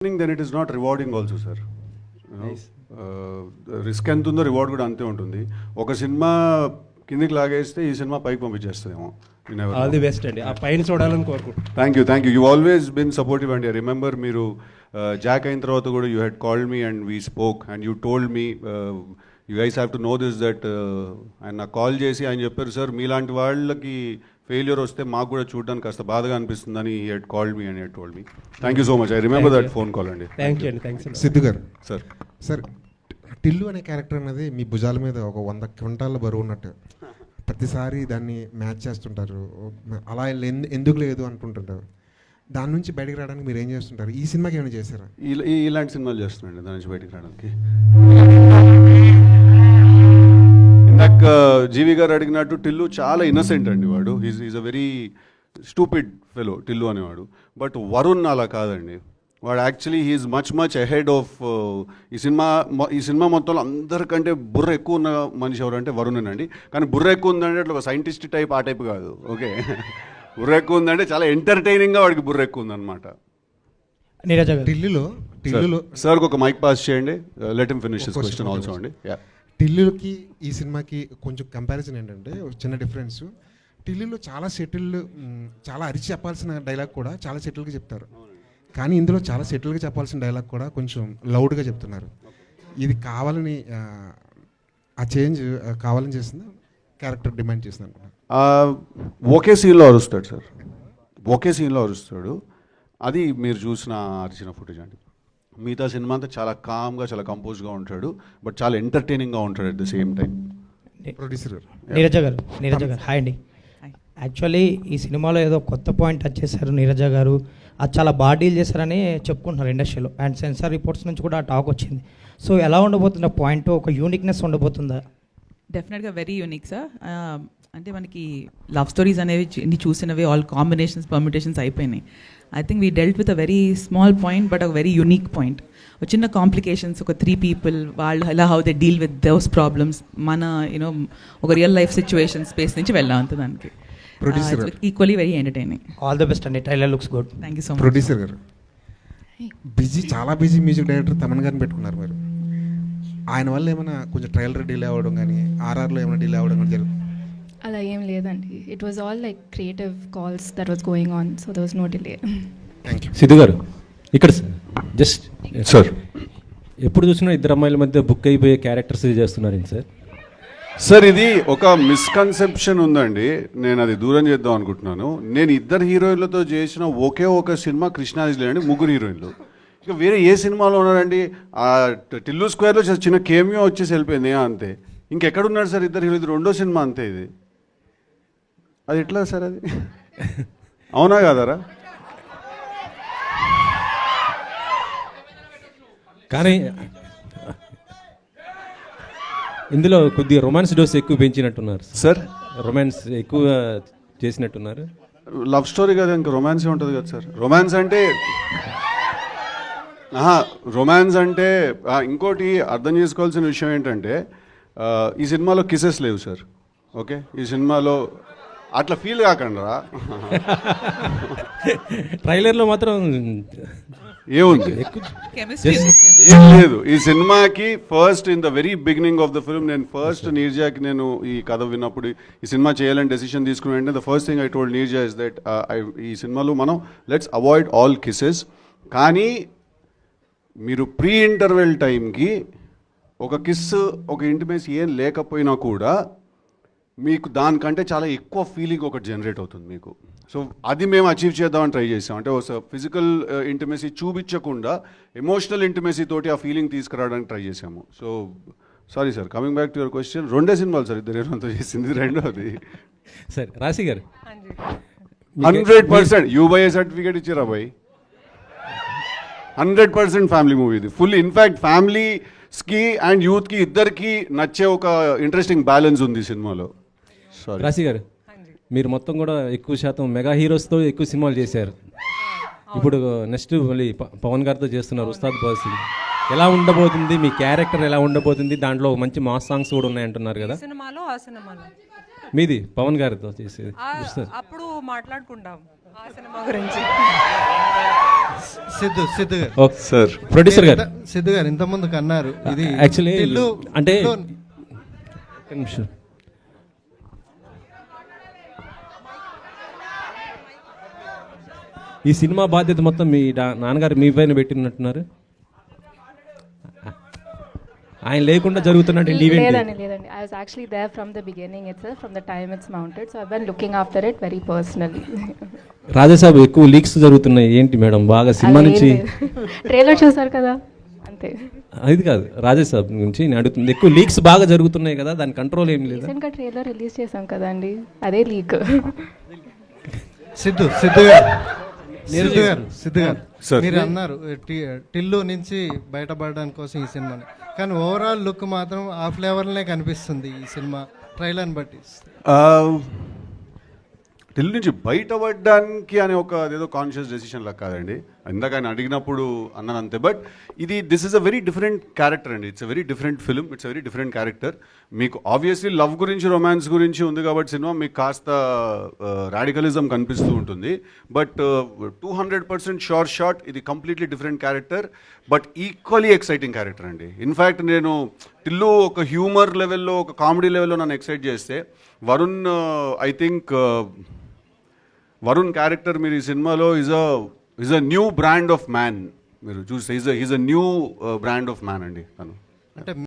then it is not rewarding also, sir. Risk ఎంత ఉందో reward కూడా అంతే ఉంటుంది. ఒక సినిమా కిందికి లాగేస్తే ఈ సినిమా పైకి పంపించేస్తుందేమో. ఆల్ ది బెస్ట్ అండి. ఆ పైన చూడాలని కోరుకుంటున్నాను. Thank you. You always been supportive అండి. ఐ రిమెంబర్ మీరు జాక్ అయిన తర్వాత కూడా you had called me and we spoke and you told me you guys have to know this that. ఆయన నాకు కాల్ చేసి ఆయన చెప్పారు, సార్ మీలాంటి వాళ్ళకి ఫెయిల్యూర్ వస్తే మాకు కూడా చూడడానికి కాస్త బాధగా అనిపిస్తుందని he had called me and had told me. Thank you so much. I remember that phone call అండి. థ్యాంక్ యూ అండి. థ్యాంక్స్ సిద్ధు గారు. సార్ టిల్లు అనే క్యారెక్టర్ అనేది మీ భుజాల మీద ఒక 100 క్వింటాల బరువు ఉన్నట్టు ప్రతిసారి దాన్ని మ్యాచ్ చేస్తుంటారు. అలా ఎందుకు లేదు అనుకుంటుంటారు. దాని నుంచి బయటకు రావడానికి మీరు ఏం చేస్తుంటారు? ఈ సినిమాకి ఏమైనా చేశారా? ఇలాంటి సినిమాలు చేస్తున్నాండి దాని నుంచి బయటకు రావడానికి. ఇందాక జీవి గారు అడిగినట్టు టిల్లు చాలా ఇన్నసెంట్ అండి. వాడు is a very stupid fellow Tillu అనేవాడు. బట్ వరుణ్ అలా కాదండి. వాడు actually he is much ahead of ఈ సినిమా మొత్తంలో అందరికంటే బుర్ర ఎక్కువ ఉన్న మనిషి ఎవరంటే వరుణేనండి. కానీ బుర్ర ఎక్కువ ఉందంటే అట్లా ఒక సైంటిస్ట్ టైప్ ఆ టైప్ కాదు. ఓకే, బుర్ర ఎక్కువ ఉందంటే చాలా ఎంటర్టైనింగ్గా వాడికి బుర్ర ఎక్కువ ఉందన్నమాట. టిల్లులో సార్ ఒక మైక్ పాస్ చేయండి. Let him finish his question also అండి. టిల్లుకి ఈ సినిమాకి కొంచెం కంపారిజన్ ఏంటంటే చిన్న డిఫరెన్స్. టిల్లులో చాలా సెటిల్డ్, చాలా అరిచి చెప్పాల్సిన డైలాగ్ కూడా చాలా సెటిల్గా చెప్తారు. కానీ ఇందులో చాలా సెటిల్గా చెప్పాల్సిన డైలాగ్ కూడా కొంచెం లౌడ్గా చెప్తున్నారు. ఇది కావాలని ఆ చేంజ్ కావాలని చేసింది, క్యారెక్టర్ డిమాండ్ చేసింది అనుకున్నాను. ఒకే సీన్లో అరుస్తాడు సార్, ఒకే సీన్లో అరుస్తాడు. అది మీరు చూసిన అరిచిన ఫుటేజ్ అండి. మిగతా సినిమా అంతా చాలా కామ్గా చాలా కంపోజ్గా ఉంటాడు, బట్ చాలా ఎంటర్టైనింగ్గా ఉంటాడు at the same time. Producer గారు నీరజ గారు హాయ్ అండి. యాక్చువల్లీ ఈ సినిమాలో ఏదో కొత్త పాయింట్ టచ్ చేశారు నీరజ గారు. అది చాలా బాగా డీల్ చేశారని చెప్పుకుంటున్నారు ఇండస్ట్రీలో. అండ్ సెన్సార్ రిపోర్ట్స్ నుంచి కూడా టాక్ వచ్చింది. సో ఎలా ఉండబోతుంది ఆ పాయింట్? ఒక యూనిక్నెస్ ఉండబోతుందా? డెఫినెట్గా వెరీ యూనిక్ సార్. అంటే మనకి లవ్ స్టోరీస్ అనేవి చూసినవి ఆల్ కాంబినేషన్స్ పర్మిటేషన్స్ అయిపోయినాయి. I think we dealt with a very small point but a very unique point. ఒక చిన్న కాంప్లికేషన్స్, ఒక 3 people వాళ్ళు ఎలా how they deal with those problems, మన యూనో ఒక రియల్ లైఫ్ సిచ్యువేషన్ స్పేస్ నుంచి వెళ్ళాం అంత దానికి. Producer equally very entertaining. All the best అండి. Trailer looks good. Thank you so much. Producer గారు చాలా బిజీ మ్యూజిక్ డైరెక్టర్ తమన్ గారిని పెట్టుకున్నారు మీరు. ఆయన వల్ల ఏమైనా కొంచెం ట్రైలర్ డిలే అవ్వడం కానీ ఆర్ఆర్లో ఏమైనా డిలే అవ్వడం కానీ జరుగుతుంది? అలా ఏం లేదండి. It was all like creative calls that was going on, so there was no delay. Thank you. Siddhu గారు ఇక్కడ జస్ట్ సార్ ఎప్పుడు చూసినా ఇద్దరు అమ్మాయిల మధ్య బుక్ అయిపోయే క్యారెక్టర్స్ చేస్తున్నారు సార్. సార్ ఇది ఒక మిస్కన్సెప్షన్ ఉందండి. నేను అది దూరం చేద్దాం అనుకుంటున్నాను. నేను ఇద్దరు హీరోయిన్లతో చేసిన ఒకే ఒక సినిమా కృష్ణాజిలే అండి. 3 హీరోయిన్లు. ఇక వేరే ఏ సినిమాలో ఉన్నారండి? ఆ టిల్లు స్క్వేర్లో చిన్న కేమియో వచ్చేసి వెళ్ళిపోయింది అంతే. ఇంకెక్కడున్నాడు సార్ ఇద్దరు హీరో? ఇది 2వ సినిమా అంతే. ఇది అది ఎట్లా సార్? అది అవునా కాదారా? కానీ ఇందులో కొద్దిగా రొమాన్స్ డోస్ ఎక్కువ పెంచినట్టున్నారు సార్. రొమాన్స్ ఎక్కువ చేసినట్టున్నారు. లవ్ స్టోరీ కదా, ఇంకా రొమాన్స్ ఉంటుంది కదా సార్. రొమాన్స్ అంటే ఇంకోటి అర్థం చేసుకోవాల్సిన విషయం ఏంటంటే ఈ సినిమాలో కిసెస్ లేవు సార్. ఓకే, ఈ సినిమాలో అట్లా ఫీల్ కాకండి రా. ట్రైలర్లో మాత్రం ఏముంది? ఏం లేదు. ఈ సినిమాకి first in the very beginning of the film నేను ఫస్ట్ నీర్జాకి నేను ఈ కథ విన్నప్పుడు ఈ సినిమా చేయాలని డెసిషన్ తీసుకుని వెంటనే the first thing I told Neerja is that ఈ సినిమాలో మనం లెట్స్ అవాయిడ్ ఆల్ కిసెస్. కానీ మీరు ప్రీ ఇంటర్వెల్ టైంకి ఒక కిస్ ఒక ఇంటిమేసీ ఏం లేకపోయినా కూడా మీకు దానికంటే చాలా ఎక్కువ ఫీలింగ్ ఒకటి జనరేట్ అవుతుంది మీకు. సో అది మేము అచీవ్ చేద్దామని ట్రై చేసాం. అంటే ఒక ఫిజికల్ ఇంటిమేసీ చూపించకుండా ఎమోషనల్ ఇంటిమేసీ తోటి ఆ ఫీలింగ్ తీసుకురావడానికి ట్రై చేసాము. So sorry sir, coming back to your question, 2 సినిమాలు సార్ ఇద్దరు హీరోలతో చేసింది. 2వది సరే. రాశి గారు 100% యూబైఏ సర్టిఫికేట్ ఇచ్చారా బాయ్? 100% ఫ్యామిలీ మూవీ ఇది. ఫుల్ ఇన్ఫ్యాక్ట్ ఫ్యామిలీస్కి అండ్ యూత్కి ఇద్దరికి నచ్చే ఒక ఇంట్రెస్టింగ్ బ్యాలెన్స్ ఉంది సినిమాలో. సారీ రాశి గారు, మీరు మొత్తం కూడా ఎక్కువ శాతం మెగా హీరోస్తో ఎక్కువ సినిమాలు చేశారు. ఇప్పుడు నెక్స్ట్ మళ్ళీ పవన్ గారితో చేస్తున్నారు ఉస్తాద్ భగత్ సింగ్. ఎలా ఉండబోతుంది మీ క్యారెక్టర్? ఎలా ఉండబోతుంది? దాంట్లో మంచి మాస్ సాంగ్స్ కూడా ఉన్నాయంటున్నారు కదా. సినిమాలో ఆ సినిమాలో మీది పవన్ గారితో చేసేది అప్పుడు మాట్లాడుకుంటాం. సిద్ధు గారు, ఓకే సార్ ప్రొడ్యూసర్ గారు సిద్ధు గారు ఇంతకుముందు అన్నారు ఇది యాక్చువల్లీ అంటే టిల్లు- ఒక్క నిమిషం. ఈ సినిమా బాధ్యత మొత్తం మీ నాన్నగారు మీ పైన పెట్టినట్టున్నారు. ఆయన లేకుండా జరుగుతున్నటువంటి ఈవెంట్ లేదండి. I was actually there from the beginning itself, from the time it's mounted. So I've been looking after it very personally. Raja Saab ఎక్కువ లీక్స్ జరుగుతున్నాయి ఏంటి మేడం? బాగా సినిమా నుంచి ట్రైలర్ చూసారు కదా, అంతే. అది కాదు, రాజాసాబ్ నుంచి నేను అడుగుతుంది. ఎక్కువ లీక్స్ బాగా జరుగుతున్నాయి కదా, దాని కంట్రోల్ ఏం లేదా? రీసెంట్ గా ట్రైలర్ రిలీజ్ చేసాం కదండి, అదే లీక్. సిద్ధు గారు సార్. మీరు అన్నారు టిల్లు నుంచి బయటపడడానికి కోసం ఈ సినిమాని, కానీ ఓవరాల్ లుక్ మాత్రం ఆ ఫ్లేవర్లనే కనిపిస్తుంది ఈ సినిమా ట్రైలర్ని బట్టి. ఢిల్లీ నుంచి బయటపడడానికి అనే ఒక ఏదో కాన్షియస్ డెసిషన్ లా కాదండి. ఇందాక ఆయన అడిగినప్పుడు అన్నాను అంతే. But this is a very different character అండి. It's a very different film, it's very different character. మీకు ఆబ్వియస్లీ లవ్ గురించి, రొమాన్స్ గురించి ఉంది కాబట్టి సినిమా మీకు కాస్త రాడికలిజం కనిపిస్తూ ఉంటుంది. బట్ 200% షోర్ షాట్ ఇది completely different character, but equally exciting character అండి. ఇన్ఫ్యాక్ట్ నేను టిల్లు ఒక హ్యూమర్ లెవెల్లో, ఒక కామెడీ లెవెల్లో నన్ను ఎక్సైట్ చేస్తే, Varun I think Varun character మీరు ఈ సినిమాలో is a new brand of man. మీరు చూస్తే is a new brand of man అండి తను. అంటే